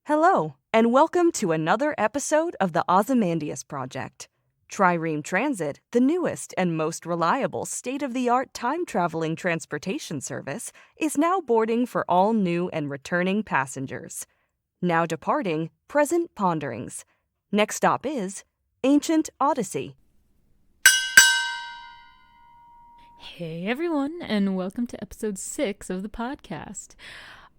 Hello, and welcome to another episode of the Ozymandias Project. Trireme Transit, the newest and most reliable state-of-the-art time-traveling transportation service, is now boarding for all new and returning passengers. Now departing, present ponderings. Next stop is Ancient Odyssey. Hey everyone, and welcome to episode 6 of the podcast.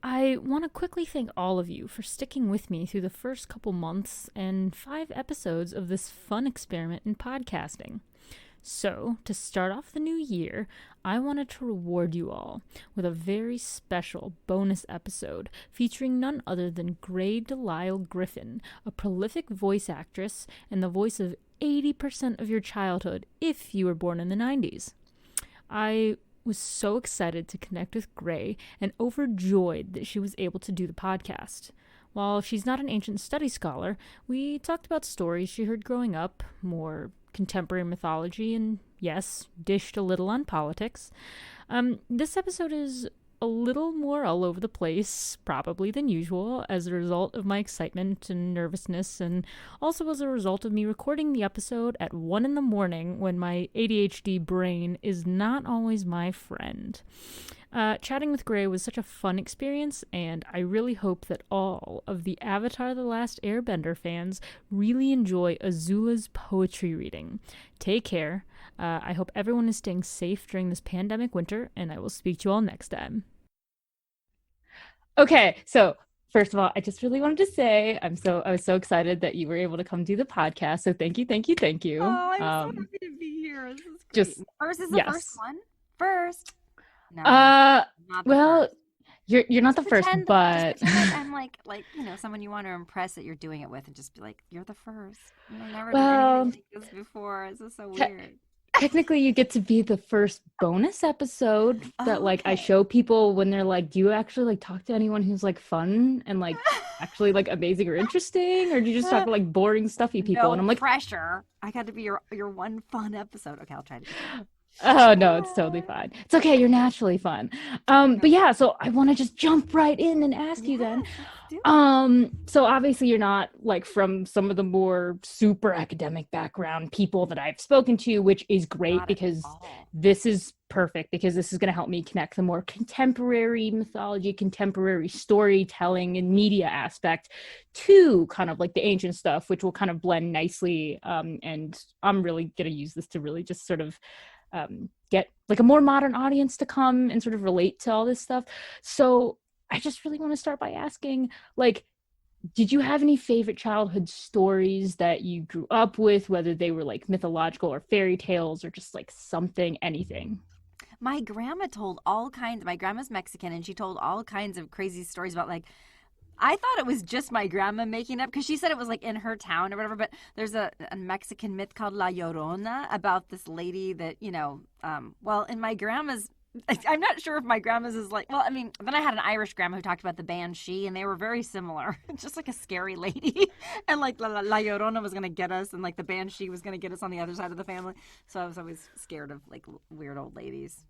I want to quickly thank all of you for sticking with me through the first couple months and 5 episodes of this fun experiment in podcasting. So, to start off the new year, I wanted to reward you all with a very special bonus episode featuring none other than Grey DeLisle Griffin, a prolific voice actress and the voice of 80% of your childhood if you were born in the 90s. I was so excited to connect with Grey and overjoyed that she was able to do the podcast. While she's not an ancient studies scholar, we talked about stories she heard growing up, more contemporary mythology, and yes, dished a little on politics. This episode is a little more all over the place, probably than usual, as a result of my excitement and nervousness, and also as a result of me recording the episode at 1 a.m. when my ADHD brain is not always my friend. Chatting with Grey was such a fun experience, and I really hope that all of the Avatar the Last Airbender fans really enjoy Azula's poetry reading. Take care. I hope everyone is staying safe during this pandemic winter, and I will speak to you all next time. Okay, so first of all, I just really wanted to say I was so excited that you were able to come do the podcast. So thank you. Oh, I'm so happy to be here. This is great. First is the first one. First. No, not the well, first. You're not the first, but just pretend I'm like someone you want to impress that you're doing it with, and just be like, you're the first. I've never done anything like this before. This is so weird. Technically, you get to be the first bonus episode that I show people when they're like, do you actually talk to anyone who's fun and actually amazing or interesting, or do you just talk to boring stuffy people? No and I'm like, pressure. I got to be your one fun episode. Okay, I'll try to do that. Oh, no, it's totally fine. It's okay. You're naturally fun. But yeah, so I want to just jump right in and ask you then. So obviously you're not from some of the more super academic background people that I've spoken to, which is great because this is perfect, because this is going to help me connect the more contemporary mythology, contemporary storytelling and media aspect to kind of the ancient stuff, which will kind of blend nicely. And I'm really going to use this to really just sort of get a more modern audience to come and sort of relate to all this stuff. So I just really want to start by asking, did you have any favorite childhood stories that you grew up with, whether they were mythological or fairy tales or just anything? My grandma told all kinds. My grandma's Mexican, and she told all kinds of crazy stories about I thought it was just my grandma making up, because she said it was in her town or whatever, but there's a Mexican myth called La Llorona about this lady that, in my grandma's, I'm not sure if my grandma's is then I had an Irish grandma who talked about the banshee, and they were very similar, just a scary lady, and La Llorona was going to get us, and the banshee was going to get us on the other side of the family, so I was always scared of weird old ladies.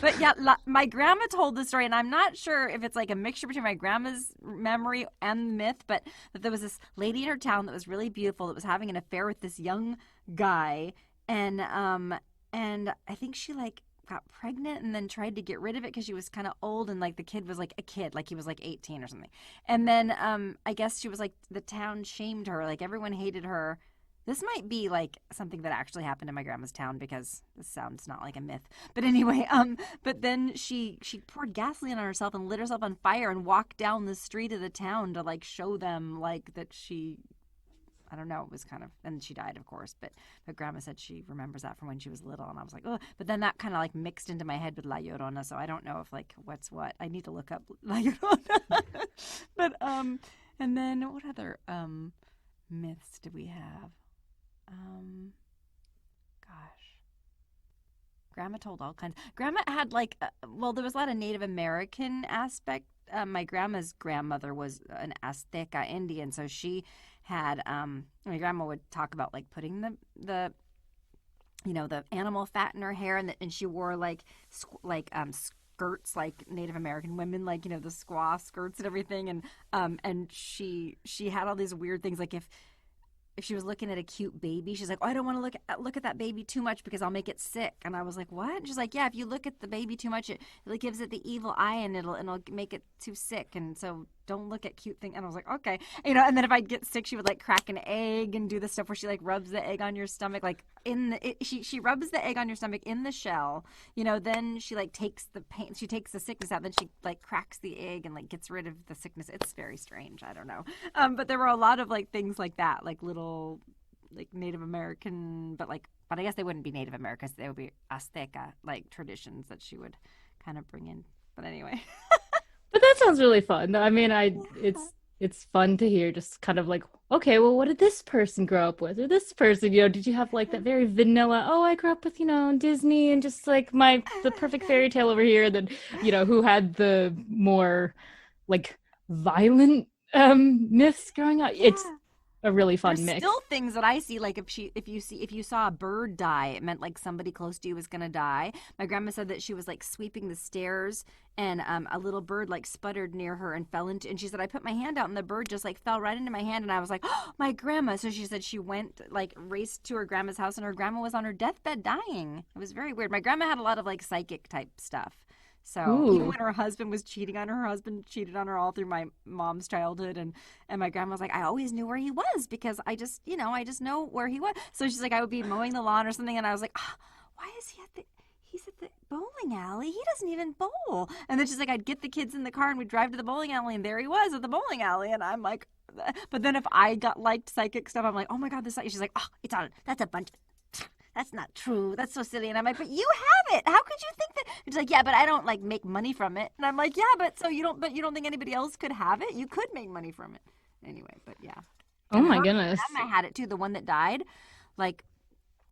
But yeah, my grandma told the story, and I'm not sure if it's a mixture between my grandma's memory and the myth, but that there was this lady in her town that was really beautiful that was having an affair with this young guy, and I think she got pregnant and then tried to get rid of it because she was kind of old, and the kid was a kid, he was 18 or something, and then I guess she was the town shamed her, everyone hated her. This might be something that actually happened in my grandma's town, because this sounds not like a myth. But anyway, but then she poured gasoline on herself and lit herself on fire and walked down the street of the town to show them that she, I don't know, it was kind of, and she died, of course. But grandma said she remembers that from when she was little, and I was like, oh. But then that kind of mixed into my head with La Llorona, so I don't know if what's what. I need to look up La Llorona. But and then what other myths do we have? Grandma told all kinds. Grandma had there was a lot of Native American aspect. My grandma's grandmother was an Azteca Indian, so she had my grandma would talk about putting the animal fat in her hair, and she wore skirts like Native American women, like, you know, the squaw skirts and everything. And she had all these weird things, like if she was looking at a cute baby, she's like, oh, I don't want to look at that baby too much because I'll make it sick. And I was like, what? And she's like, yeah, if you look at the baby too much, it gives it the evil eye and it'll make it too sick. And so don't look at cute things. And I was like, okay. You know, and then if I'd get sick, she would like crack an egg and do the stuff where she like rubs the egg on your stomach, like she rubs the egg on your stomach in the shell, you know, then she like takes the pain, she takes the sickness out, then she like cracks the egg and like gets rid of the sickness. It's very strange. I don't know. But there were a lot of like things like that, like little like Native American, but I guess they wouldn't be Native Americans. They would be Azteca like traditions that she would kind of bring in. But anyway. But that sounds really fun. I mean, it's fun to hear, just kind of like, okay, well, what did this person grow up with? Or this person, you know, did you have like that very vanilla, oh, I grew up with, you know, Disney and just like the perfect fairy tale over here, then, you know, who had the more like violent myths growing up? Yeah. It's a really fun mix. Still things that I see, like if you saw a bird die, it meant like somebody close to you was gonna die. My grandma said that she was like sweeping the stairs and a little bird like sputtered near her and fell into, and she said I put my hand out and the bird just like fell right into my hand, and I was like, oh, my grandma. So she said she went like raced to her grandma's house and her grandma was on her deathbed dying. It was very weird. My grandma had a lot of like psychic type stuff. So even when her husband was cheating on her husband cheated on her all through my mom's childhood. And my grandma was like, I always knew where he was because I just know where he was. So she's like, I would be mowing the lawn or something. And I was like, why is he's at the bowling alley? He doesn't even bowl. And then she's like, I'd get the kids in the car and we'd drive to the bowling alley. And there he was at the bowling alley. And I'm like, but then if I liked psychic stuff, I'm like, oh my God, she's like, oh, it's on. That's a bunch of. That's not true. That's so silly. And I'm like, but you have it. How could you think that? She's like, yeah, but I don't like make money from it. And I'm like, yeah, but you don't think anybody else could have it? You could make money from it. Anyway, but yeah. Oh my goodness. Grandma had it too. The one that died, like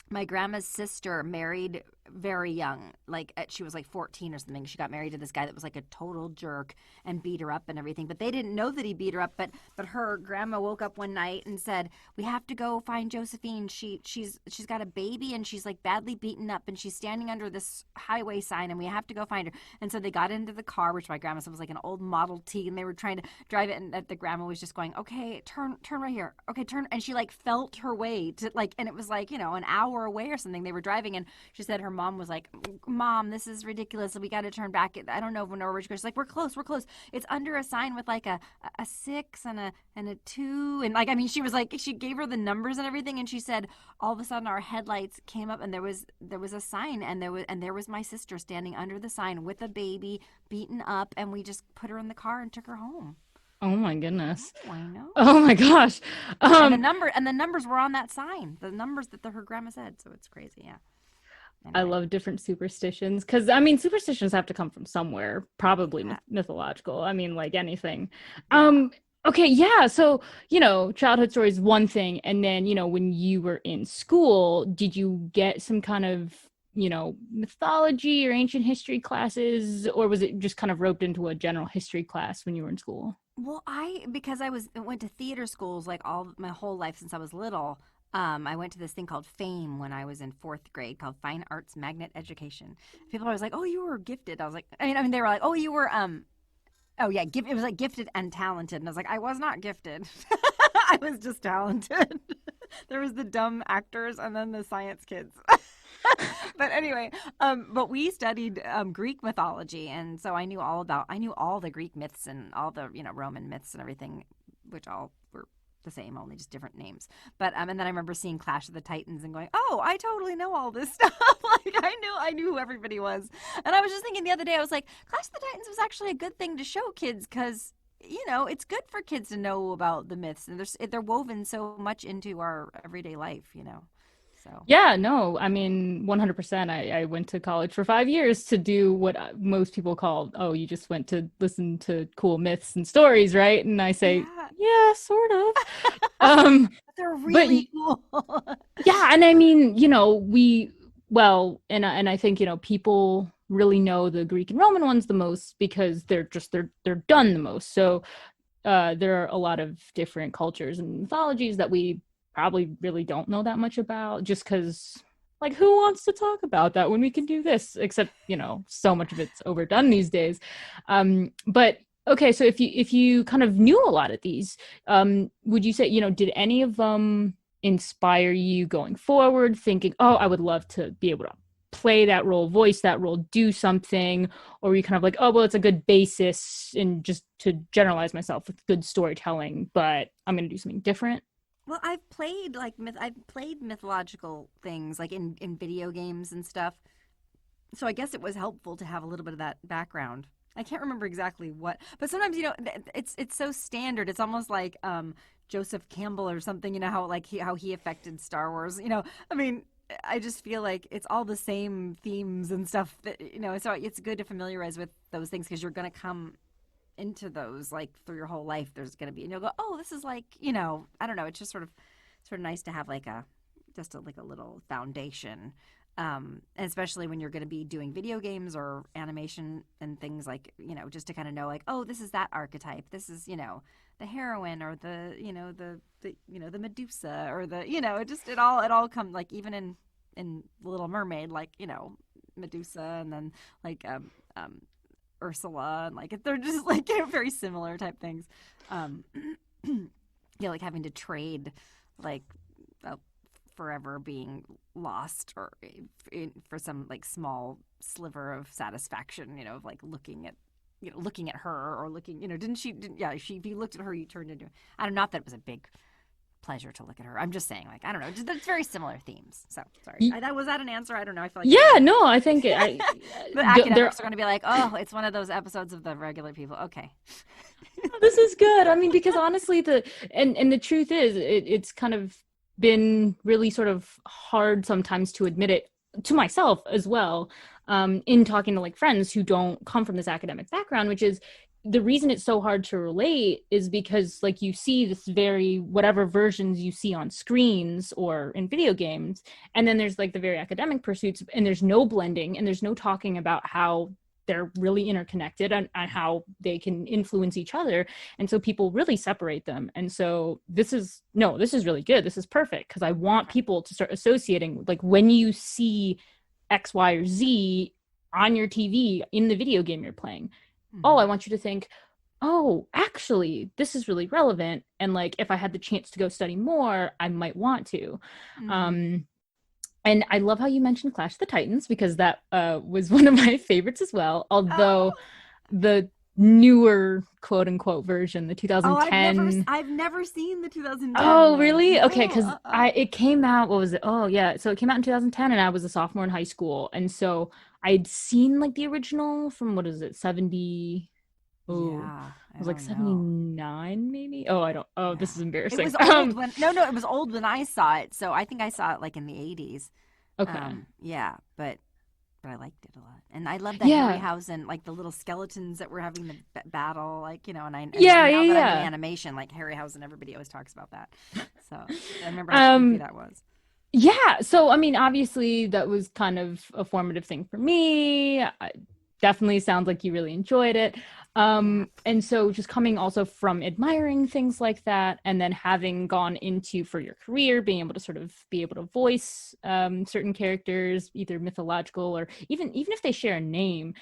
my grandma's sister married very young, like she was like 14 or something. She got married to this guy that was like a total jerk and beat her up and everything, but they didn't know that he beat her up. But her grandma woke up one night and said, we have to go find Josephine. She's got a baby and she's like badly beaten up and she's standing under this highway sign and we have to go find her. And so they got into the car, which my grandma said was like an old Model T, and they were trying to drive it, and the grandma was just going, okay, turn right here, okay, turn. And she like felt her way to like, and it was like, you know, an hour away or something they were driving, and she said her mom was like, Mom, this is ridiculous. We got to turn back. I don't know if we know where she goes. She's like, we're close. It's under a sign with like a 6 and a 2. And like, I mean, she was like, she gave her the numbers and everything. And she said, all of a sudden our headlights came up and there was a sign, and there was my sister standing under the sign with a baby beaten up. And we just put her in the car and took her home. Oh my goodness. Oh, I know. Oh my gosh. And the numbers were on that sign, the numbers that her grandma said. So it's crazy. Yeah. I love different superstitions because, I mean, superstitions have to come from somewhere, probably mythological. I mean, like anything. Yeah. Okay, yeah. So, you know, childhood story is one thing. And then, you know, when you were in school, did you get some kind of, you know, mythology or ancient history classes, or was it just kind of roped into a general history class when you were in school? Well, because I went to theater schools like all my whole life since I was little. I went to this thing called FAME when I was in 4th grade, called Fine Arts Magnet Education. People were always like, "Oh, you were gifted." I was like, I mean, they were like, "Oh, you were oh yeah, it was like gifted and talented," and I was like, I was not gifted. I was just talented. There was the dumb actors and then the science kids. But anyway, but we studied Greek mythology, and so I knew all the Greek myths and all the, you know, Roman myths and everything, which all were the same, only just different names. But and then I remember seeing Clash of the Titans and going, oh, I totally know all this stuff. Like I knew who everybody was. And I was just thinking the other day, I was like, Clash of the Titans was actually a good thing to show kids, because, you know, it's good for kids to know about the myths, and they're woven so much into our everyday life, you know. So. Yeah, no, I mean, 100%. I went to college for 5 years to do what most people call, oh, you just went to listen to cool myths and stories, right? And I say, yeah, sort of. But they're really cool. Yeah, and I mean, you know, and I think, you know, people really know the Greek and Roman ones the most because they're done the most. So there are a lot of different cultures and mythologies that we probably really don't know that much about, just because Like, who wants to talk about that when we can do this? Except, so much of it's overdone these days. But okay, so if you kind of knew a lot of these, would you say, did any of them inspire you going forward, thinking, oh, I would love to be able to play that role, voice that role, do something? Or were you kind of like, oh, well, it's a good basis and just to generalize myself with good storytelling, but I'm going to do something different? Well, I've played I've played mythological things like in video games and stuff. So I guess it was helpful to have a little bit of that background. I can't remember exactly what, but sometimes it's so standard. It's almost like Joseph Campbell or something. You know how he affected Star Wars. I mean, I just feel like it's all the same themes and stuff that So it's good to familiarize with those things because you're going to come into those like through your whole life. There's going to be, and you'll go, oh, this is like I don't know. It's just sort of nice to have like a little foundation. And especially when you're going to be doing video games or animation and things like, just to kind of know like, oh, this is that archetype. This is, the heroine or the Medusa or it all comes like even in The Little Mermaid, like, Medusa and then like, Ursula and like, they're just like, very similar type things. Like having to trade like, forever being lost or for some like small sliver of satisfaction, of like looking at her or looking, if you looked at her, you turned into, I don't know, not that it was a big pleasure to look at her. I'm just saying, like, I don't know, just that's very similar themes. So sorry, was that an answer? I don't know. I feel like no, I think the academics are going to be like, oh, it's one of those episodes of the regular people. Okay. This is good. I mean, because honestly, the truth is, it's kind of been really sort of hard sometimes to admit it to myself as well, in talking to like friends who don't come from this academic background, which is the reason it's so hard to relate is because like you see this very whatever versions you see on screens or in video games, and then there's like the very academic pursuits, and there's no blending and there's no talking about how they're really interconnected and how they can influence each other. And so people really separate them. And so this is really good. This is perfect because I want people to start associating, like when you see X, Y, or Z on your TV in the video game you're playing, oh, I want you to think, oh, actually, this is really relevant. And like, if I had the chance to go study more, I might want to. And I love how you mentioned Clash of the Titans because that was one of my favorites as well. Although the newer quote unquote version, the 2010. I've never seen the 2010. Oh, really? Okay, because it came out. What was it? Oh, yeah. So it came out in 2010, and I was a sophomore in high school, and so I'd seen like the original from what is it, 70? Oh, yeah, it was like 79 maybe. Oh, I don't. Oh, yeah. This is embarrassing. It was old it was old when I saw it. So I think I saw it like in the 80s. Okay. Yeah, but I liked it a lot, and I love that Harryhausen, like the little skeletons that were having the battle, like and now that I'm in animation, like Harryhausen, everybody always talks about that. So I remember how creepy that was. Yeah. So I mean, obviously that was kind of a formative thing for me. Definitely sounds like you really enjoyed it. And so just coming also from admiring things like that, and then having gone into for your career, being able to sort of be able to voice certain characters, either mythological or even if they share a name,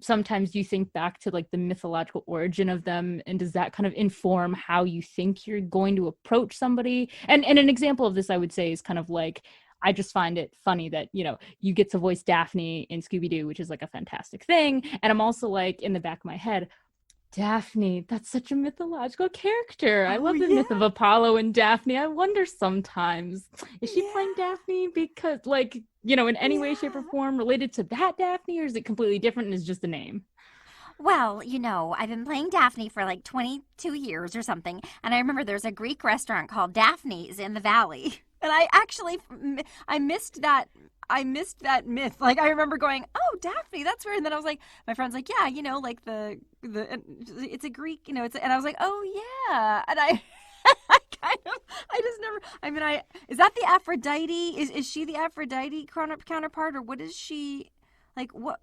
sometimes you think back to like the mythological origin of them, and does that kind of inform how you think you're going to approach somebody? And an example of this I would say is kind of like, I just find it funny that, you get to voice Daphne in Scooby-Doo, which is like a fantastic thing. And I'm also like in the back of my head, Daphne, that's such a mythological character. I love the myth of Apollo and Daphne. I wonder sometimes, is she playing Daphne because like, in any way, shape or form related to that Daphne, or is it completely different and is just a name? Well, I've been playing Daphne for like 22 years or something. And I remember there's a Greek restaurant called Daphne's in the Valley. And I missed that myth. Like I remember going, oh, Daphne, that's weird. And then I was like, my friend's like, yeah, like it's a Greek, and I was like, oh yeah. And is that the Aphrodite? Is she the Aphrodite counterpart, or what is she like? What?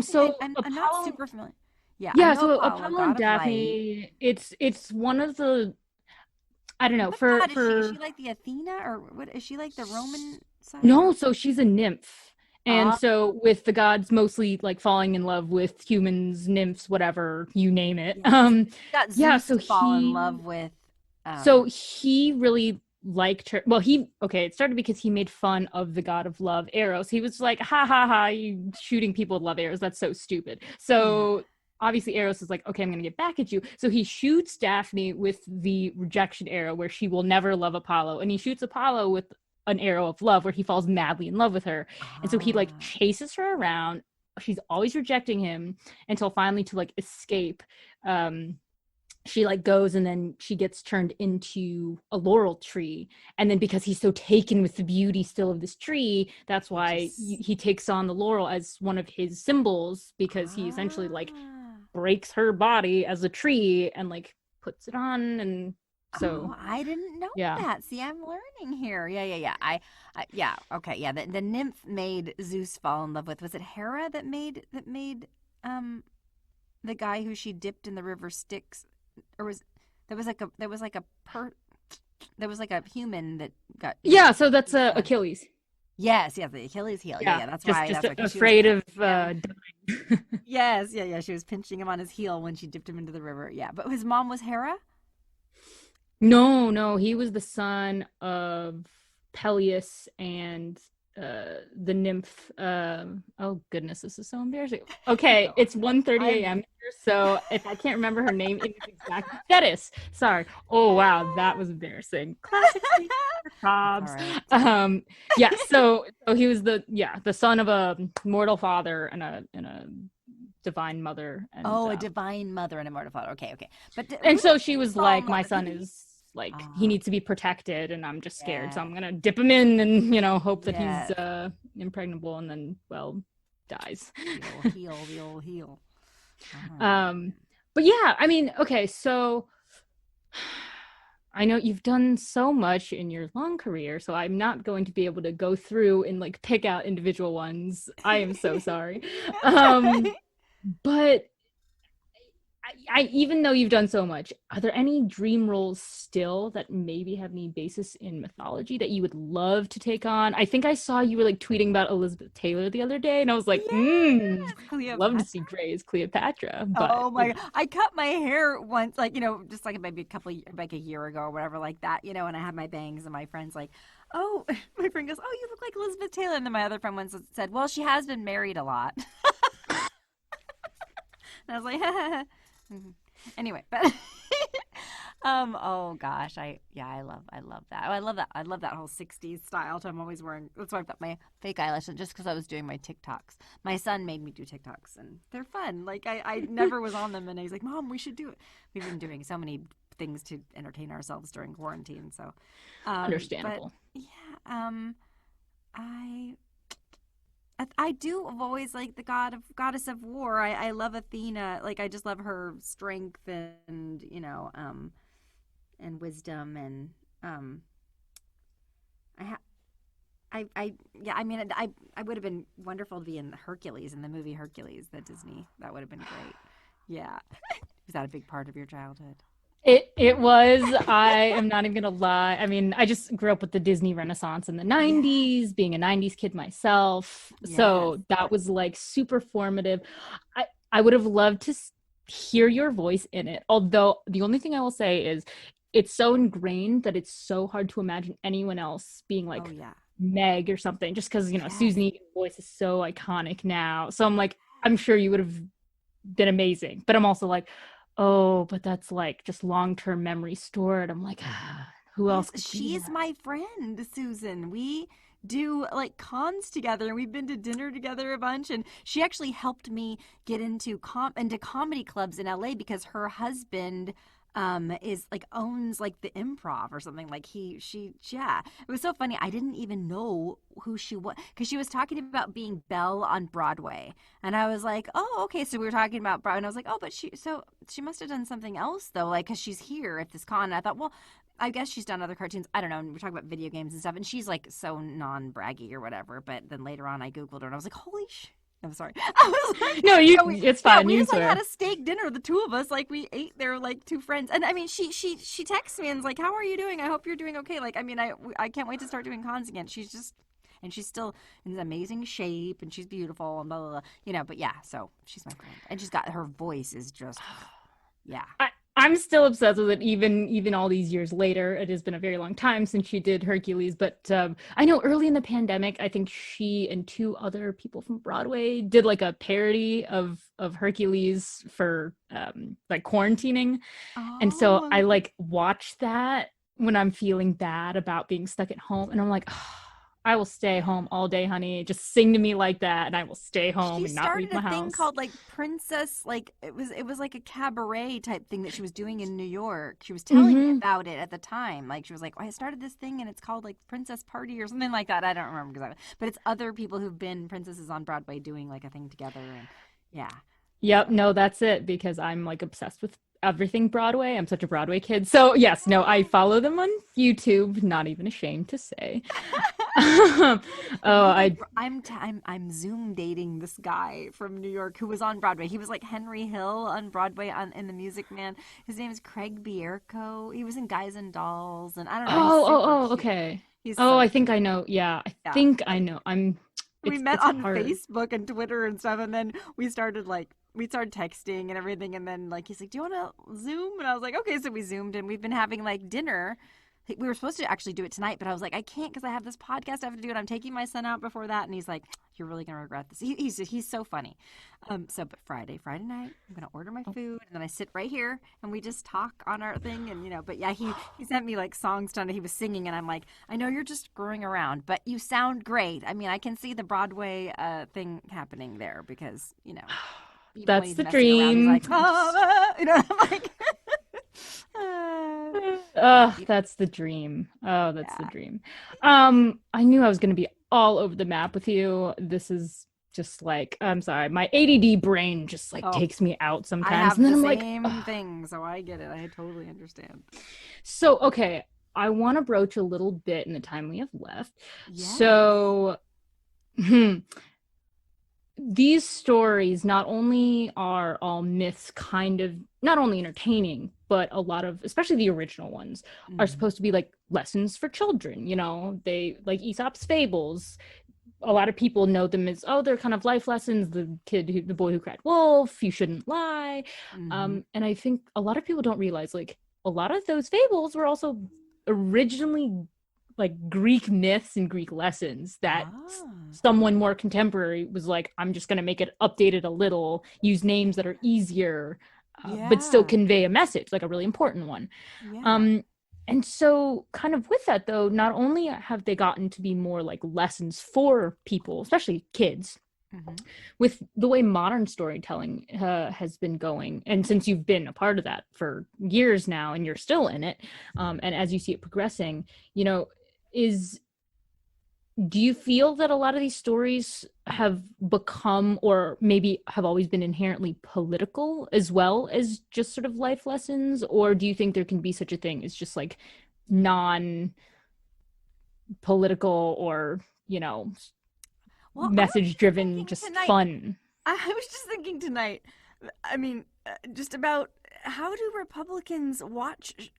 So I'm not super familiar. Yeah. Yeah. So Apollo and Daphne, it's one of the. I don't know. Is she like the Athena, or what is she like the Roman? No, so she's a nymph. And Ah, so with the gods mostly like falling in love with humans, nymphs, whatever, you name it. yes. Got Yeah, Zeus so to fall in he love with. so he really liked her. Well, it started because he made fun of the god of love, Eros. He was like, ha ha ha, you shooting people with love arrows. That's so stupid. Yeah. So obviously Eros is like, okay, I'm gonna get back at you. So he shoots Daphne with the rejection arrow where she will never love Apollo. And he shoots Apollo with an arrow of love where he falls madly in love with her. And so he like Ah. chases her around. She's always rejecting him until finally to like escape. She like goes and then she gets turned into a laurel tree, and then because he's so taken with the beauty still of this tree, that's why he takes on the laurel as one of his symbols, because he essentially like Ah. breaks her body as a tree and like puts it on. And so Oh, I didn't know yeah. that. See, I'm learning here. Yeah. Yeah. Okay. Yeah. The nymph made Zeus fall in love with. Was it Hera that made the guy who she dipped in the river Styx, or there was like a human that got. Yeah, so that's Achilles. Yes, the Achilles heel. Yeah. That's just, why. Just that's why afraid of dying. dying. Yes. Yeah. She was pinching him on his heel when she dipped him into the river. Yeah, but his mom was Hera. No, he was the son of Peleus and the nymph. Oh goodness, this is so embarrassing. Okay, it's 1:30 a.m. here, so if I can't remember her name, it's exactly Thetis. Sorry. Oh wow, that was embarrassing. Classic Hobbs. Right. Yeah. So he was the son of a mortal father and a divine mother. And, a divine mother and a mortal father. Okay. But and so she was like, my son he is like, he needs to be protected, and I'm just scared, so I'm gonna dip him in and hope that he's impregnable, and then dies. The old heel. But yeah, I mean, okay, so I know you've done so much in your long career, so I'm not going to be able to go through and like pick out individual ones. I am so sorry. But I even though you've done so much, are there any dream roles still that maybe have any basis in mythology that you would love to take on? I think I saw you were like tweeting about Elizabeth Taylor the other day, and I was like, love to see Grey as Cleopatra. But oh my God, I cut my hair once, like just like maybe a year ago or whatever, like that, and I had my bangs, and my friend's like, oh, my friend goes, oh, you look like Elizabeth Taylor, and then my other friend once said, well, she has been married a lot. And I was like, anyway, but oh gosh, I love that. I love that whole 60s style. So I'm always wearing. That's why I've got my fake eyelash, just because I was doing my TikToks. My son made me do TikToks, and they're fun. Like I never was on them, and he's like, Mom, we should do it. We've been doing so many things to entertain ourselves during quarantine, so understandable. But, yeah, I do always like the goddess of war. I love Athena. Like I just love her strength and and wisdom, and I would have been wonderful to be in Hercules, in the movie Hercules, the Disney. That would have been great. Yeah. Was that a big part of your childhood? It was. I am not even gonna lie. I mean, I just grew up with the Disney Renaissance in the 90s, being a 90s kid myself. Yes. So that was like super formative. I would have loved to hear your voice in it. Although the only thing I will say is it's so ingrained that it's so hard to imagine anyone else being like Meg or something, just because, Susan Egan's voice is so iconic now. So I'm like, I'm sure you would have been amazing. But I'm also like, oh, but that's like just long-term memory stored. I'm like, who else? She's my friend, Susan. We do like cons together, and we've been to dinner together a bunch. And she actually helped me get into comedy clubs in LA because her husband is like owns like the Improv or something. Like it was so funny. I didn't even know who she was because she was talking about being Belle on Broadway, and I was like, oh, okay. So we were talking about Broadway, and I was like, oh, but she must have done something else though, like because she's here at this con. And I thought, well, I guess she's done other cartoons. I don't know. And we're talking about video games and stuff, and she's like so non-braggy or whatever. But then later on, I Googled her, and I was like, holy shit. I'm sorry. I was like, no, it's fine. We just like had a steak dinner, the two of us. Like we ate there, like two friends. And I mean, she texts me and is like, "How are you doing? I hope you're doing okay." Like, I mean, I can't wait to start doing cons again. She's just, and she's still in amazing shape, and she's beautiful, and blah, blah, blah. You know, but yeah, so she's my friend. And she's got, her voice is just, yeah. I'm still obsessed with it, even all these years later. It has been a very long time since she did Hercules, but I know early in the pandemic, I think she and 2 other people from Broadway did like a parody of Hercules for like quarantining. And so I like watch that when I'm feeling bad about being stuck at home, and I'm like, oh, I will stay home all day, honey. Just sing to me like that, and I will stay home and not leave my house. She started a thing called like Princess, like it was like a cabaret type thing that she was doing in New York. She was telling me about it at the time. Like she was like, I started this thing and it's called like Princess Party or something like that. I don't remember but it's other people who've been princesses on Broadway doing like a thing together, and yeah. Yep, no, that's it, because I'm like obsessed with everything Broadway. I'm such a Broadway kid. So yes, no, I follow them on YouTube, not even ashamed to say. I'm Zoom dating this guy from New York who was on Broadway. He was like Henry Hill on Broadway in The Music Man. His name is Craig Bierko. He was in Guys and Dolls, and I don't know. Okay. I think I know. Yeah, I think I know. We met on Facebook and Twitter and stuff, and then we started texting and everything, and then like he's like, do you want to Zoom? And I was like, okay. So we Zoomed, and we've been having like dinner. We were supposed to actually do it tonight, but I was like, I can't because I have this podcast I have to do, and I'm taking my son out before that. And he's like, you're really gonna regret this. He's so funny. But Friday night, I'm gonna order my food, and then I sit right here and we just talk on our thing, and you know. But yeah, he sent me like songs done. He was singing, and I'm like, I know you're just screwing around, but you sound great. I mean, I can see the Broadway thing happening there because you know. That's the dream. Around, like, you know, I'm like. That's the dream. Oh, that's the dream. I knew I was going to be all over the map with you. This is just like, I'm sorry, my ADD brain just like takes me out sometimes. I have and then the I'm same like, thing, so I get it. I totally understand. So, okay, I want to broach a little bit in the time we have left. Yes. So, these stories not only are all myths, kind of not only entertaining, but a lot of, especially the original ones, are supposed to be like lessons for children. You know, they like Aesop's fables. A lot of people know them as, they're kind of life lessons. The boy who cried wolf, you shouldn't lie. And I think a lot of people don't realize like a lot of those fables were also originally like Greek myths and Greek lessons that someone more contemporary was like, I'm just going to make it updated a little, use names that are easier, but still convey a message, like a really important one. And so kind of with that though, not only have they gotten to be more like lessons for people, especially kids, with the way modern storytelling has been going, and since you've been a part of that for years now and you're still in it, and as you see it progressing, you know, do you feel that a lot of these stories have become, or maybe have always been, inherently political as well as just sort of life lessons? Or do you think there can be such a thing as just like non-political or, you know, message-driven, just fun? I was just thinking tonight, I mean, just about how do Republicans watch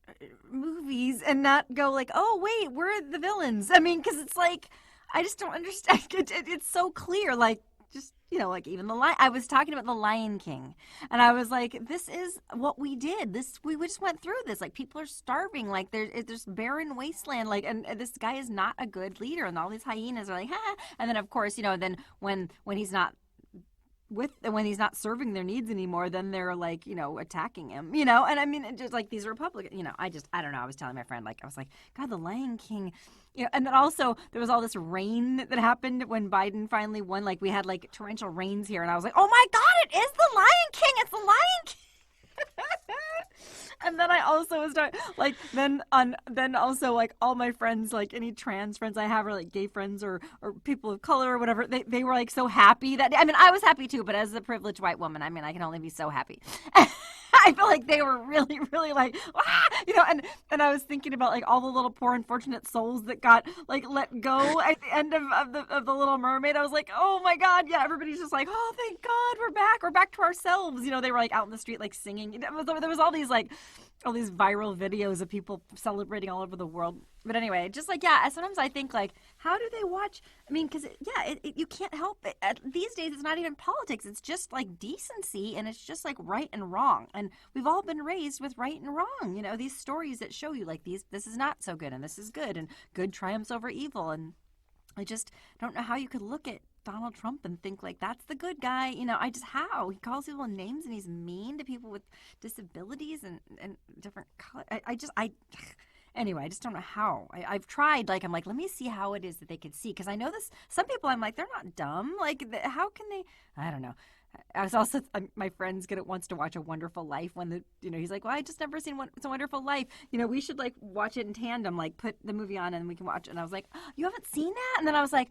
movies and not go like, oh, wait, we're the villains? I mean, because it's like, I just don't understand. It's so clear. Like, just, you know, like even I was talking about The Lion King, and I was like, this is what we did. We just went through this. Like, people are starving. Like, there's barren wasteland. Like, and this guy is not a good leader. And all these hyenas are like, ha. And then, of course, you know, then when he's not when he's not serving their needs anymore, then they're like, you know, attacking him, you know. And I mean, just like these Republicans, you know, I don't know. I was telling my friend, like, I was like, God, The Lion King, you know. And then also there was all this rain that happened when Biden finally won. Like, we had like torrential rains here, and I was like, oh my God, it is The Lion King. It's The Lion King. And then I also was like, then also like all my friends, like any trans friends I have, or like gay friends or people of color or whatever, they were like so happy that, I mean, I was happy too, but as a privileged white woman, I mean, I can only be so happy. I feel like they were really, really like, you know, and I was thinking about like all the little poor unfortunate souls that got like let go at the end of the Little Mermaid. I was like, oh my God, yeah, everybody's just like, oh, thank God, we're back to ourselves. You know, they were like out in the street like singing. There was all these like all these viral videos of people celebrating all over the world. But anyway, just like, yeah, sometimes I think like, how do they watch? I mean, because you can't help it. These days, it's not even politics. It's just like decency, and it's just like right and wrong. And we've all been raised with right and wrong. You know, these stories that show you like this is not so good and this is good, and good triumphs over evil. And I just don't know how you could look at Donald Trump and think like that's the good guy. You know, how he calls people names and he's mean to people with disabilities and different color. Anyway, I just don't know how. I've tried, like, I'm like, let me see how it is that they could see. Because I know this, some people, I'm like, they're not dumb. Like, how can they? I don't know. I was also, my friend's wants to watch A Wonderful Life when he's like, well, I just never seen It's a Wonderful Life. You know, we should, like, watch it in tandem, like, put the movie on and we can watch it. And I was like, oh, you haven't seen that? And then I was like,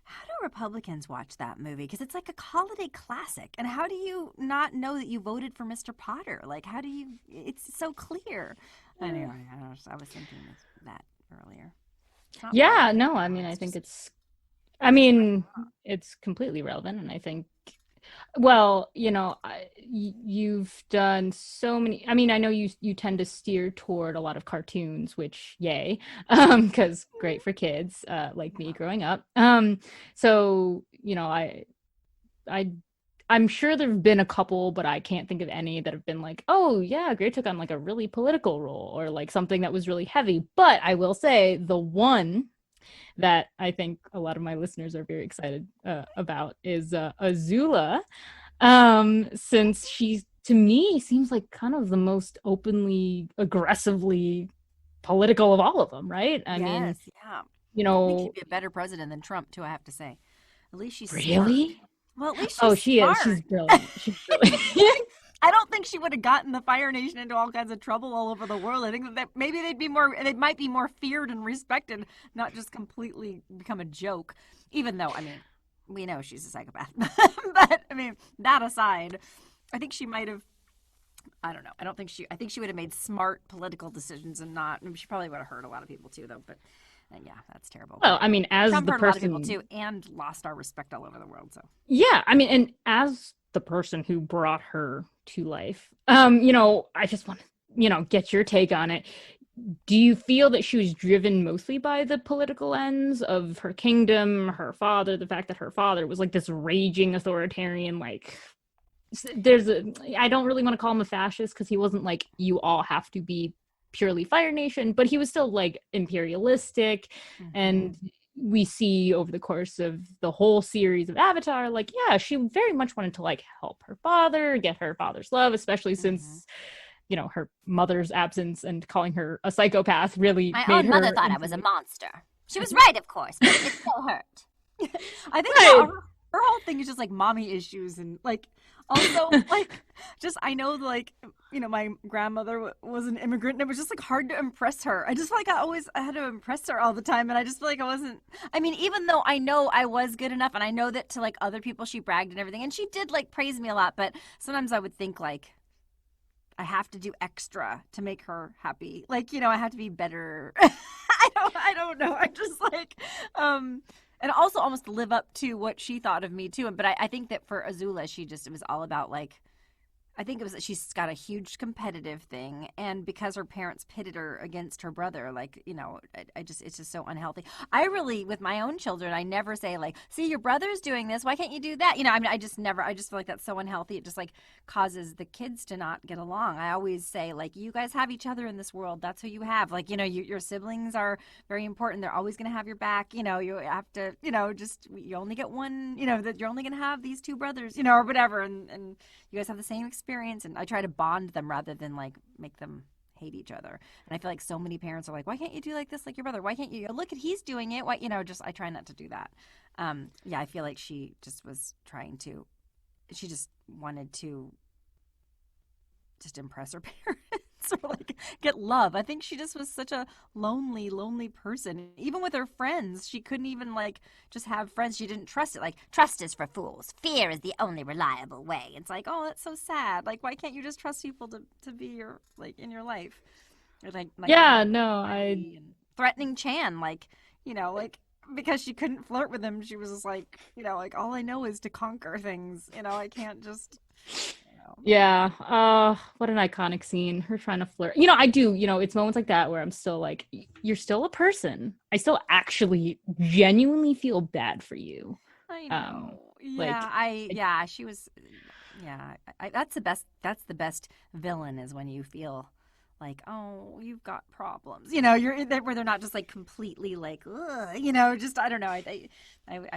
how do Republicans watch that movie? Because it's like a holiday classic. And how do you not know that you voted for Mr. Potter? Like, how do you, it's so clear. Anyway, I was thinking that earlier. Yeah, no, I mean, I think it's completely relevant. And I think, well, you know, you've done so many, I mean, I know you tend to steer toward a lot of cartoons, which yay, because great for kids, like me growing up. So, you know, I'm sure there have been a couple, but I can't think of any that have been like, oh yeah, Gray took on like a really political role or like something that was really heavy. But I will say the one that I think a lot of my listeners are very excited about is Azula, since she, to me, seems like kind of the most openly, aggressively political of all of them, right? I mean, yeah. You know, I think she'd be a better president than Trump, too, I have to say. At least she's really smart. Well, at least she's she smart. is. She's brilliant. She's brilliant. I don't think she would have gotten the Fire Nation into all kinds of trouble all over the world. I think that maybe they might be more feared and respected, not just completely become a joke. Even though, I mean, we know she's a psychopath. But, I mean, that aside, I think she might have, I don't know. I think she would have made smart political decisions and not, she probably would have hurt a lot of people too, though. But yeah, that's terrible. Well, I mean, as Trump the hurt person, a lot of people too, and lost our respect all over the world. So yeah, I mean, and as the person who brought her to life, you know, I just want to, you know, get your take on it. Do you feel that she was driven mostly by the political ends of her kingdom, her father, the fact that her father was like this raging authoritarian, like I don't really want to call him a fascist because he wasn't like, you all have to be purely Fire Nation, but he was still like imperialistic. Mm-hmm. And we see over the course of the whole series of Avatar, like, yeah, she very much wanted to like help her father, get her father's love, especially since, you know, her mother's absence and calling her a psychopath really my made own mother thought I was a monster. She was right, of course, but it still hurt. I think her whole thing is just like mommy issues, and like also like just I know like, you know, my grandmother was an immigrant and it was just like hard to impress her. I just feel like I had to impress her all the time, and I just feel like I wasn't. I mean, even though I know I was good enough, and I know that to like other people she bragged and everything, and she did like praise me a lot, but sometimes I would think like I have to do extra to make her happy. Like, you know, I have to be better. I don't know. I'm just like, and also almost live up to what she thought of me too. But I think that for Azula, it was all about like, I think it was that she's got a huge competitive thing, and because her parents pitted her against her brother, like, you know, it's just so unhealthy. I really, with my own children, I never say like, see, your brother's doing this, why can't you do that? You know, I mean, I just feel like that's so unhealthy. It just like causes the kids to not get along. I always say like, you guys have each other in this world. That's who you have. Like, you know, your siblings are very important. They're always going to have your back. You know, you have to, you know, just, you only get one, you know, that you're only going to have these two brothers, you know, or whatever. And you guys have the same experience, and I try to bond them rather than like make them hate each other. And I feel like so many parents are like, why can't you do like this like your brother? Why can't you look at he's doing it? Why, you know, just I try not to do that. Yeah, I feel like she just was she just wanted to just impress her parents or like get love. I think she just was such a lonely person. Even with her friends, she couldn't even like just have friends. She didn't trust it. Like, trust is for fools. Fear is the only reliable way. It's like, oh, that's so sad. Like, why can't you just trust people to be your like in your life? Or like yeah, no, I threatening Chan, like, you know, like because she couldn't flirt with him, she was just like, you know, like all I know is to conquer things. You know, I can't just. Yeah. What an iconic scene. Her trying to flirt. I do, it's moments like that where I'm still like, you're still a person. I still actually genuinely feel bad for you. I know. She was. Yeah, that's the best villain is when you feel like, oh, you've got problems. You're where they're not just like completely like, ugh, just I don't know. I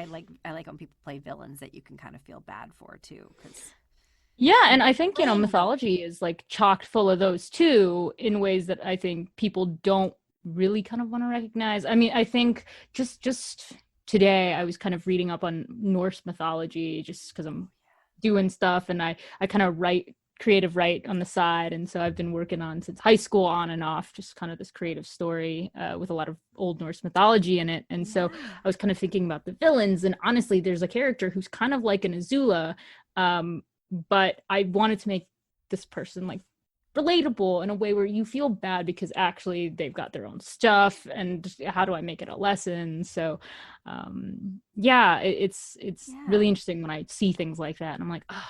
like when people play villains that you can kind of feel bad for too, because. Yeah, and I think, mythology is like chock full of those too, in ways that I think people don't really kind of want to recognize. I mean, I think just today I was kind of reading up on Norse mythology just because I'm doing stuff, and I kind of creative write on the side, and so I've been working on since high school on and off just kind of this creative story with a lot of Old Norse mythology in it. And so I was kind of thinking about the villains, and honestly there's a character who's kind of like an Azula, but I wanted to make this person like relatable in a way where you feel bad because actually they've got their own stuff, and how do I make it a lesson? So it's really interesting when I see things like that, and I'm like, oh,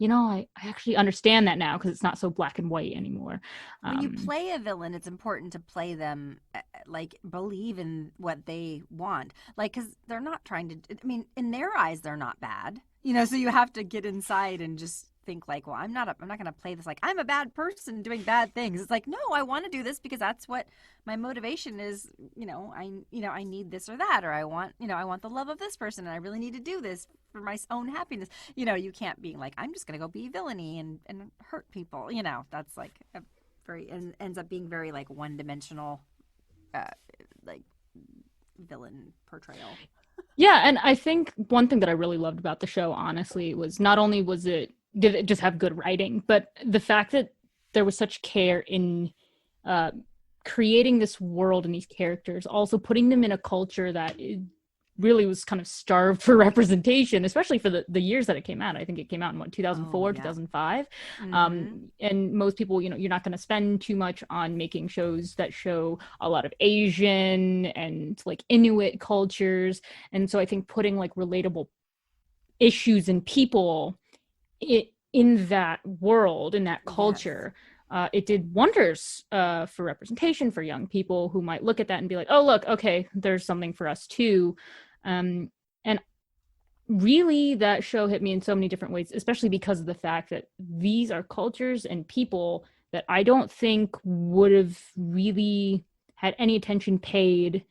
I actually understand that now because it's not so black and white anymore. When you play a villain, it's important to play them like believe in what they want, like, because they're not trying to. I mean, in their eyes, they're not bad, So you have to get inside and just think like, well, I'm not going to play this like I'm a bad person doing bad things. It's like, no, I want to do this because that's what my motivation is. I need this or that, or I want the love of this person, and I really need to do this for my own happiness. You can't be like, I'm just going to go be villainy and hurt people. That's like a ends up being very like one-dimensional, like villain portrayal. Yeah, and I think one thing that I really loved about the show, honestly, was not only did it just have good writing, but the fact that there was such care in creating this world and these characters, also putting them in a culture that really was kind of starved for representation, especially for the years that it came out. I think it came out in 2004, 2005. And most people, you're not going to spend too much on making shows that show a lot of Asian and like Inuit cultures. And so I think putting like relatable issues and people in that world, in that culture, it did wonders for representation for young people who might look at that and be like, oh, look, okay, there's something for us too. And really that show hit me in so many different ways, especially because of the fact that these are cultures and people that I don't think would have really had any attention paid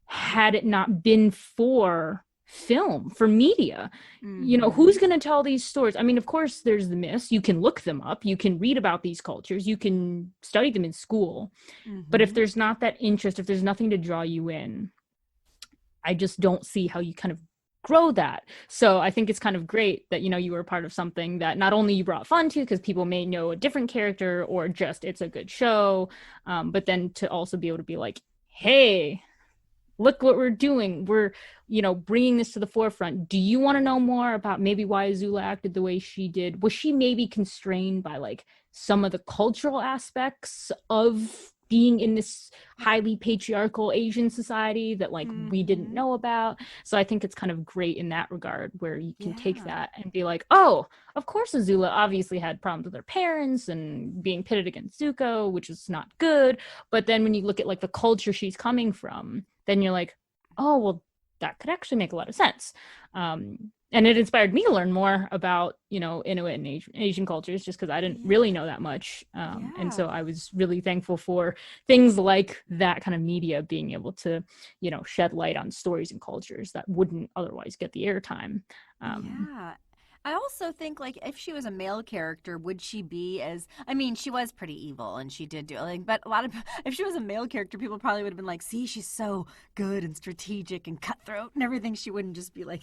had it not been for film, for media. Who's going to tell these stories? I mean, of course there's the myths, you can look them up, you can read about these cultures, you can study them in school, but if there's not that interest, if there's nothing to draw you in, I just don't see how you kind of grow that. So I think it's kind of great that you were a part of something that not only you brought fun to because people may know a different character or just it's a good show, but then to also be able to be like, hey, look what we're doing. We're, bringing this to the forefront. Do you want to know more about maybe why Azula acted the way she did? Was she maybe constrained by like some of the cultural aspects of being in this highly patriarchal Asian society that like we didn't know about? So I think it's kind of great in that regard where you can take that and be like, oh, of course Azula obviously had problems with her parents and being pitted against Zuko, which is not good. But then when you look at like the culture she's coming from, then you're like, oh, well, that could actually make a lot of sense. And it inspired me to learn more about, Inuit and Asian cultures, just because I didn't really know that much. And so I was really thankful for things like that kind of media being able to, shed light on stories and cultures that wouldn't otherwise get the airtime. I also think, like, if she was a male character, would she be I mean, she was pretty evil, and she did do it, but if she was a male character, people probably would have been like, see, she's so good and strategic and cutthroat and everything. She wouldn't just be like,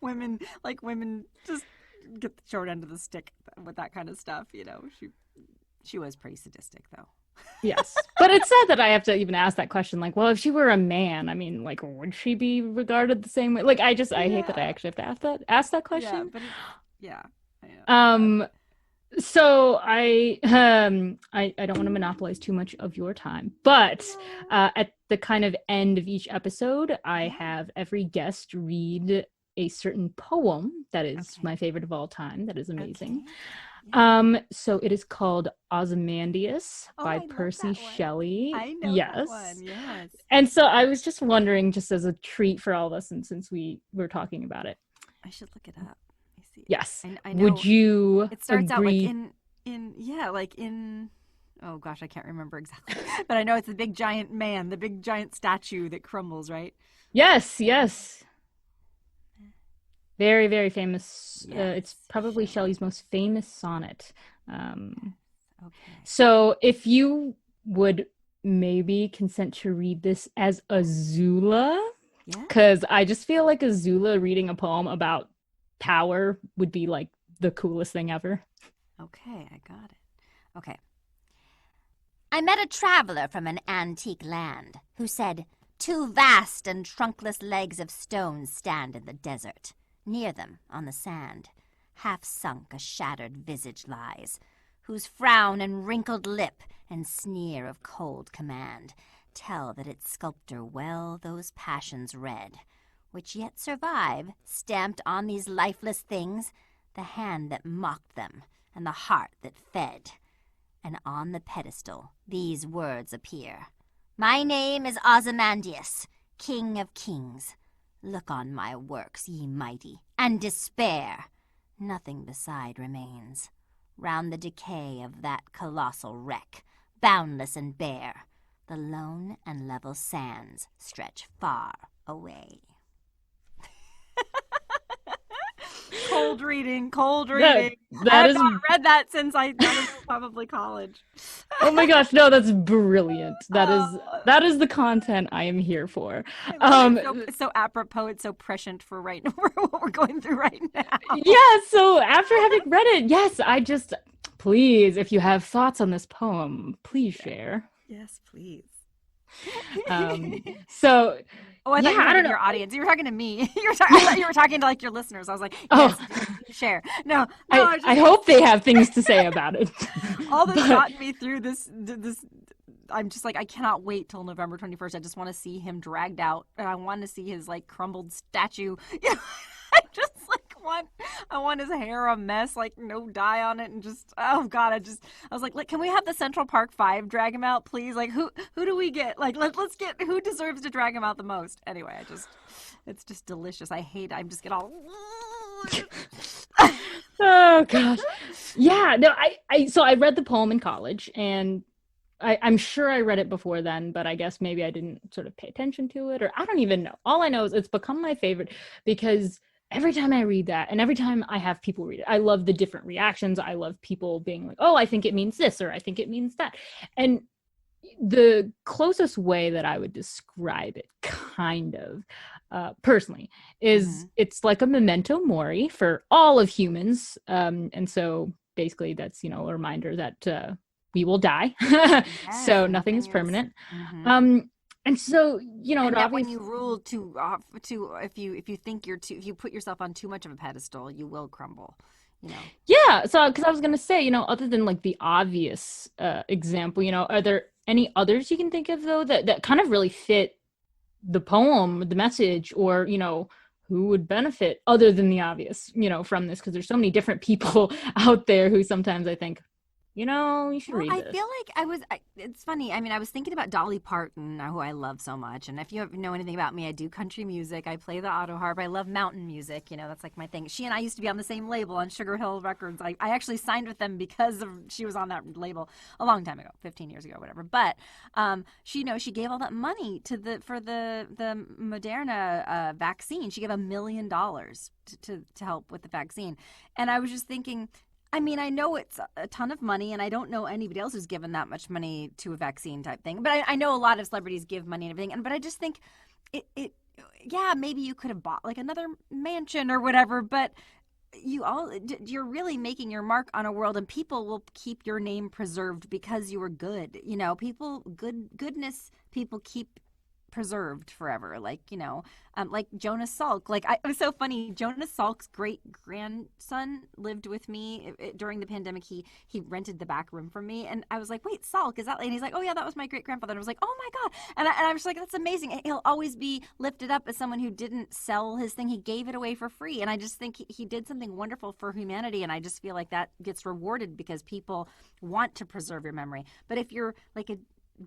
women just get the short end of the stick with that kind of stuff, She was pretty sadistic, though. Yes. But it's sad that I have to even ask that question. Like, well, if she were a man, I mean, like, would she be regarded the same way? Like, I hate that I actually have to ask that question. Yeah, but so I don't want to monopolize too much of your time, but at the kind of end of each episode, I have every guest read a certain poem that is my favorite of all time. That is amazing. Okay. Yeah. So it is called Ozymandias by I love Percy that one. Shelley. I know that one. Yes. Yes. And so I was just wondering, just as a treat for all of us, and since we were talking about it. I should look it up. Let me see. Yes. I know. Would you It starts agree? out like in oh gosh, I can't remember exactly. But I know it's the big giant man, the big giant statue that crumbles, right? Yes, yes. Very, very famous. Yes, It's probably Shelley's most famous sonnet. Okay. So if you would maybe consent to read this as Azula, Yeah. because I just feel like Azula reading a poem about power would be like the coolest thing ever. Okay, I got it. Okay. I met a traveler from an antique land who said, 2 vast and trunkless legs of stone stand in the desert. Near them, on the sand, half sunk a shattered visage lies, whose frown and wrinkled lip and sneer of cold command tell that its sculptor well those passions read, which yet survive, stamped on these lifeless things, the hand that mocked them and the heart that fed. And on the pedestal these words appear. My name is Ozymandias, King of Kings. Look on my works, ye mighty, and despair. Nothing beside remains. Round the decay of that colossal wreck, boundless and bare, the lone and level sands stretch far away. Cold reading. I That have is, not read that since I was probably college. oh my gosh, no, that's brilliant. Oh. That is the content I am here for. It's so apropos. It's so prescient for what we're going through right now. Yeah, so after having read it, yes, please, if you have thoughts on this poem, please share. Yes, please. So Oh, I thought you were I talking don't to your know. audience. You were talking to me. I thought you were talking to like your listeners. I was like, yes, share. No, I hope they have things to say about it. all that's gotten me through this. I'm just like, I cannot wait till November 21st. I just want to see him dragged out, and I want to see his like crumbled statue. I just like I want his hair a mess, like no dye on it, and just oh god, I was like, can we have the Central Park 5 drag him out, please? Like who do we get? Like let's get who deserves to drag him out the most. Anyway, it's just delicious. I'm just get all. Oh gosh, yeah. No, so I read the poem in college, and I'm sure I read it before then, but I guess maybe I didn't sort of pay attention to it, or I don't even know. All I know is it's become my favorite because every time I read that, and every time I have people read it, I love the different reactions. I love people being like, oh, I think it means this, or I think it means that. And the closest way that I would describe it, kind of, personally, is it's like a memento mori for all of humans. And so basically that's, a reminder that we will die. So nothing is permanent. And so, and that when you rule if you put yourself on too much of a pedestal, you will crumble. Yeah. So, because I was gonna say, other than like the obvious example, are there any others you can think of though that kind of really fit the poem, the message, or who would benefit other than the obvious, from this? Because there's so many different people out there who sometimes I think, you should read this. I feel like it's funny. I mean, I was thinking about Dolly Parton, who I love so much. And if you know anything about me, I do country music. I play the auto harp. I love mountain music. That's like my thing. She and I used to be on the same label on Sugar Hill Records. I actually signed with them because she was on that label a long time ago, 15 years ago, whatever. But she gave all that money for the Moderna vaccine. She gave $1 million to help with the vaccine. And I was just thinking, I mean, I know it's a ton of money, and I don't know anybody else who's given that much money to a vaccine type thing. But I know a lot of celebrities give money and everything. But I just think yeah, maybe you could have bought like another mansion or whatever. But you're really making your mark on a world, and people will keep your name preserved because you were good. People keep preserved forever, like like Jonas Salk. Like it was so funny. Jonas Salk's great grandson lived with me during the pandemic. He rented the back room from me, and I was like, "Wait, Salk, is that?" And he's like, "Oh yeah, that was my great grandfather." And I was like, "Oh my god!" And I was like, "That's amazing." And he'll always be lifted up as someone who didn't sell his thing; he gave it away for free. And I just think he did something wonderful for humanity. And I just feel like that gets rewarded because people want to preserve your memory. But if you're like a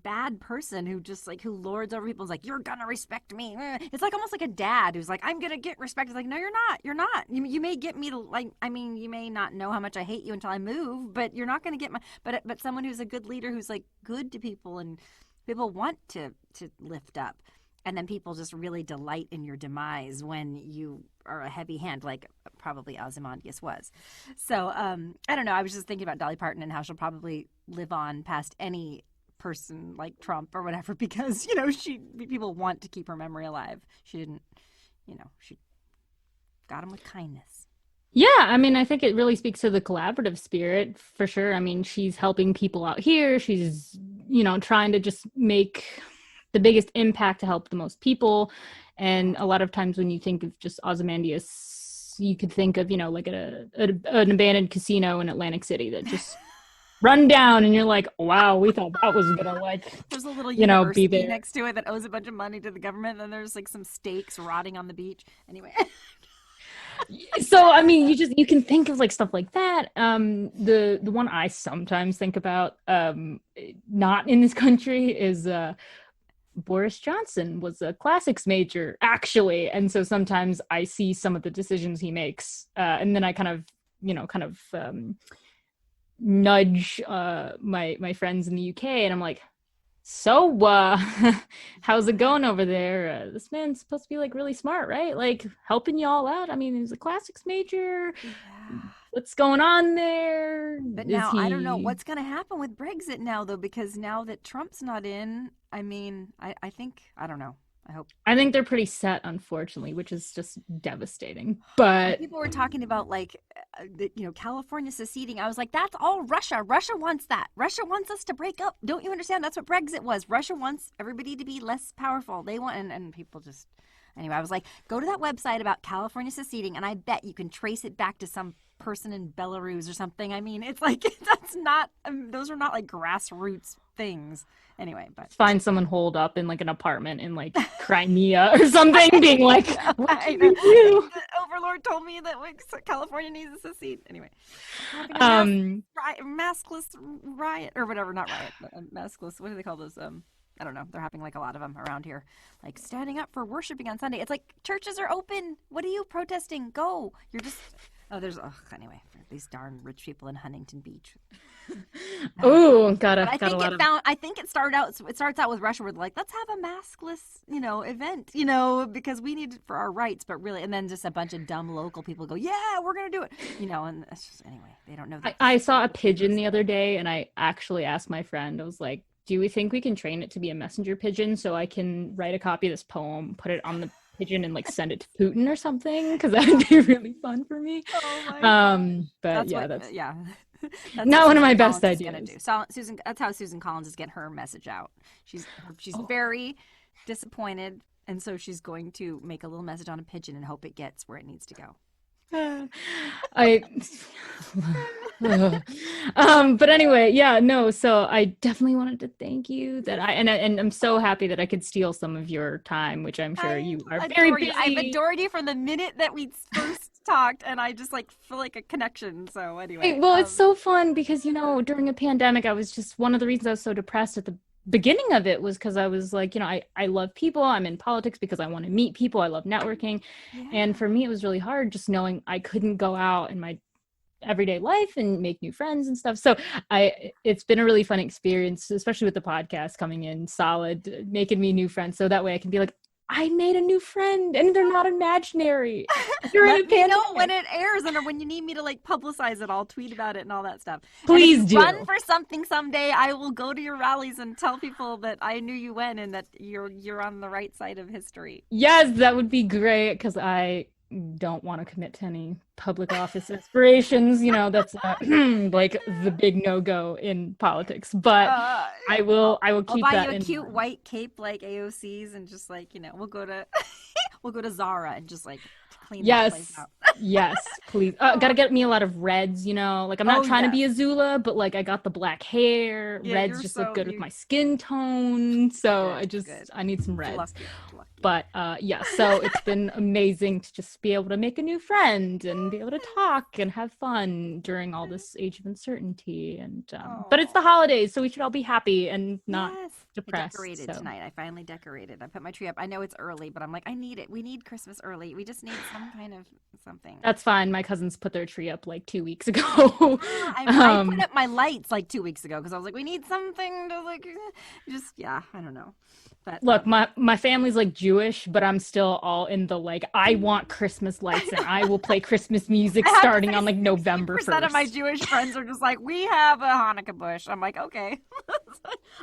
bad person who just like who lords over people, is like, "You're gonna respect me," it's like almost like a dad who's like, "I'm gonna get respect." It's like, no, you're not. You may get me to like, I mean, you may not know how much I hate you until I move, but you're not gonna get my but someone who's a good leader, who's like good to people, and people want to lift up, and then people just really delight in your demise when you are a heavy hand, like probably Ozymandias was. So I don't know, I was just thinking about Dolly Parton and how she'll probably live on past any person like Trump or whatever, because people want to keep her memory alive. She didn't, she got him with kindness. Yeah, I mean, I think it really speaks to the collaborative spirit for sure. I mean, she's helping people out here. She's, trying to just make the biggest impact to help the most people. And a lot of times when you think of just Ozymandias, you could think of, like an abandoned casino in Atlantic City that just run down, and you're like, wow, we thought that was gonna there's a little university be there next to it that owes a bunch of money to the government, and then there's like some stakes rotting on the beach. Anyway. So I mean, you can think of like stuff like that. The one I sometimes think about, not in this country, is Boris Johnson was a classics major, actually, and so sometimes I see some of the decisions he makes, and then I kind of nudge my friends in the UK, and I'm like, so how's it going over there? This man's supposed to be like really smart, right? Like helping you all out. I mean, he's a classics major. Yeah. What's going on there? But now I don't know what's going to happen with Brexit now, though, because now that Trump's not in, I mean, I think, I don't know. I think they're pretty set, unfortunately, which is just devastating. But people were talking about like, California seceding. I was like, that's all Russia. Russia wants that. Russia wants us to break up. Don't you understand? That's what Brexit was. Russia wants everybody to be less powerful. They want, and people just, anyway, I was like, go to that website about California seceding, and I bet you can trace it back to some person in Belarus or something. I mean, it's like, that's not, those are not like grassroots things. Anyway, but find someone holed up in like an apartment in like Crimea or something, being like, what can we do? The Overlord told me that California needs to secede. Anyway, maskless riot or whatever, not riot, but maskless. What do they call those? I don't know. They're having like a lot of them around here, like standing up for worshiping on Sunday. It's like churches are open. What are you protesting? Go. You're just. Anyway, these darn rich people in Huntington Beach. Oh, I think it starts out with Russia, where they're like, let's have a maskless, event, because we need it for our rights, but really, and then just a bunch of dumb local people go, yeah, we're gonna do it, and it's just, anyway, they don't know. I saw a pigeon the other day, and I actually asked my friend, I was like, do we think we can train it to be a messenger pigeon so I can write a copy of this poem, put it on the pigeon, and like send it to Putin or something, because that would be really fun for me. Oh my God. But that's not one of my best ideas. That's how Susan Collins is getting her message out. She's very disappointed, and so she's going to make a little message on a pigeon and hope it gets where it needs to go. But anyway, so I definitely wanted to thank you and I'm so happy that I could steal some of your time, which I'm sure you are very busy. I've adored you from the minute that we first talked, and I just like feel like a connection. So anyway, well, it's so fun because during a pandemic, I was just, one of the reasons I was so depressed at the beginning of it was because I was like, I love people. I'm in politics because I want to meet people. I love networking. Yeah. And for me, it was really hard just knowing I couldn't go out in my everyday life and make new friends and stuff. So it's been a really fun experience, especially with the podcast coming in solid, making me new friends. So that way I can be like, I made a new friend and they're not imaginary. Let me know when it airs, and when you need me to like publicize it, I'll tweet about it and all that stuff. Please do. Run for something someday. I will go to your rallies and tell people that I knew you when, and that you're on the right side of history. Yes, that would be great, because I don't want to commit to any public office aspirations. That's like the big no-go in politics. But I will I'll keep buy that you a in cute mind. white cape like AOC's and just like, we'll go to we'll go to Zara and just like clean that place Yes. out. Yes, please. Gotta get me a lot of reds, Like I'm not Oh trying to be yes. Azula, but like I got the black hair. Yeah, Reds you're just look so good with you my skin tone. So good. I need some reds. Lucky. But yeah, so it's been amazing to just be able to make a new friend and be able to talk and have fun during all this age of uncertainty. And but it's the holidays, so we should all be happy and not Yes. I depressed. decorated So tonight. I finally decorated. I put my tree up. I know it's early, but I'm like, I need it. We need Christmas early. We just need some kind of something. that's fine. My cousins put their tree up like 2 weeks ago. I put up my lights like 2 weeks ago because I was like, we need something to like, just yeah, I don't know. But look, my family's like Jewish, but I'm still all in the like I want Christmas lights and I will play Christmas music starting on like November 1st. 60% of my Jewish friends are just like, we have a Hanukkah bush. I'm like, okay.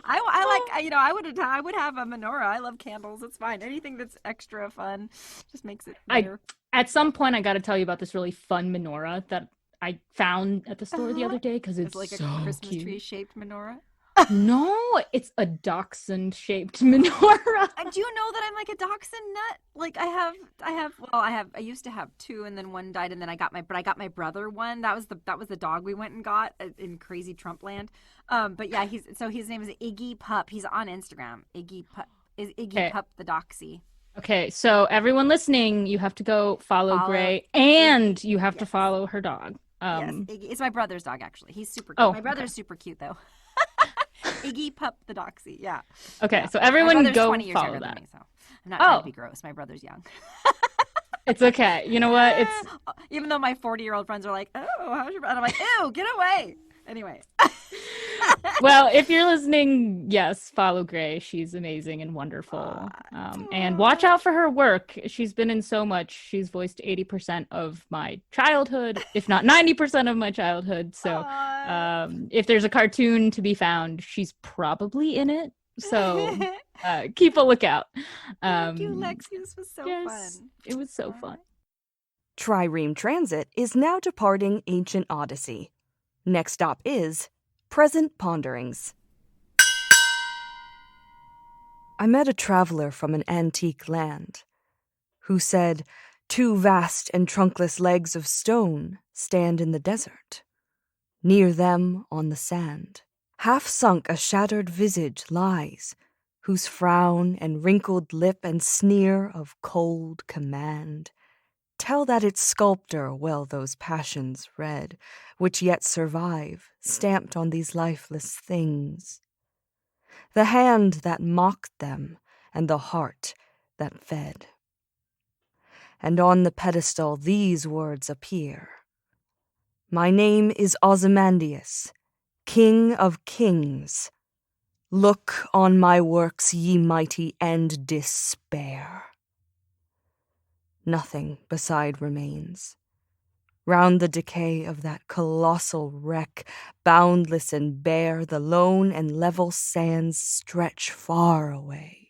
I like, I would have a menorah. I love candles. It's fine. Anything that's extra fun just makes it better. At some point, I got to tell you about this really fun menorah that I found at the store the other day because it's like so a Christmas cute. tree shaped menorah. No, it's a dachshund shaped menorah. Do you know that I'm like a dachshund nut? Like I used to have two and then one died and then I got my brother one. That was the dog we went and got in crazy Trump land. But yeah, his name is Iggy Pup. He's on Instagram. Iggy Pup is Iggy Pup the Doxy. Okay, so everyone listening, you have to go follow Grey and you have to follow her dog. Yes, Iggy. It's my brother's dog actually. He's super cute. Oh, my brother's super cute though. Iggy Pup the Doxy, yeah. Okay, yeah. so everyone go 20 years follow that. that. Me, so I'm not trying to be gross. My brother's young. It's okay. You know what? It's even though my 40-year-old friends are like, "Oh, how's your?" And I'm like, "Ew, get away." Anyway. Well, if you're listening, yes, follow Grey. She's amazing and wonderful. And watch out for her work. She's been in so much. She's voiced 80% of my childhood, if not 90% of my childhood. So if there's a cartoon to be found, she's probably in it. So keep a lookout. Thank you, Lexie. This was so fun. It was so fun. Trireme Transit is now departing ancient Odyssey. Next stop is Present Ponderings. I met a traveler from an antique land who said, 2 vast and trunkless legs of stone stand in the desert. Near them on the sand, half sunk a shattered visage lies, whose frown and wrinkled lip and sneer of cold command tell that its sculptor well those passions read, which yet survive, stamped on these lifeless things. The hand that mocked them, and the heart that fed. And on the pedestal these words appear. My name is Ozymandias, King of Kings. Look on my works, ye mighty, and despair. Nothing beside remains. Round the decay of that colossal wreck, boundless and bare, the lone and level sands stretch far away.